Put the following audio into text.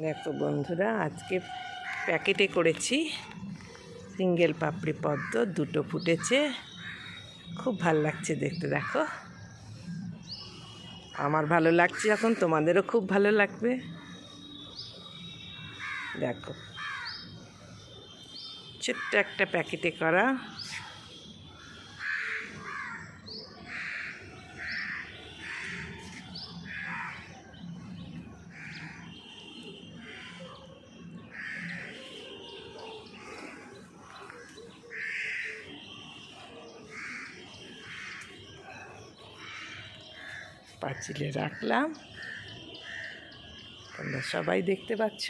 দেখো বন্ধুরা, আজকে প্যাকেটে করেছি সিঙ্গেল পাপড়ি পদ্ম, দুটো ফুটেছে, খুব ভাল লাগছে দেখতে। দেখো, আমার ভালো লাগছে যখন তোমাদেরও খুব ভালো লাগবে। দেখো, ছোট্ট একটা প্যাকেটে করা। পাঁচিলে রাখলাম, তোমরা সবাই দেখতে পাচ্ছ।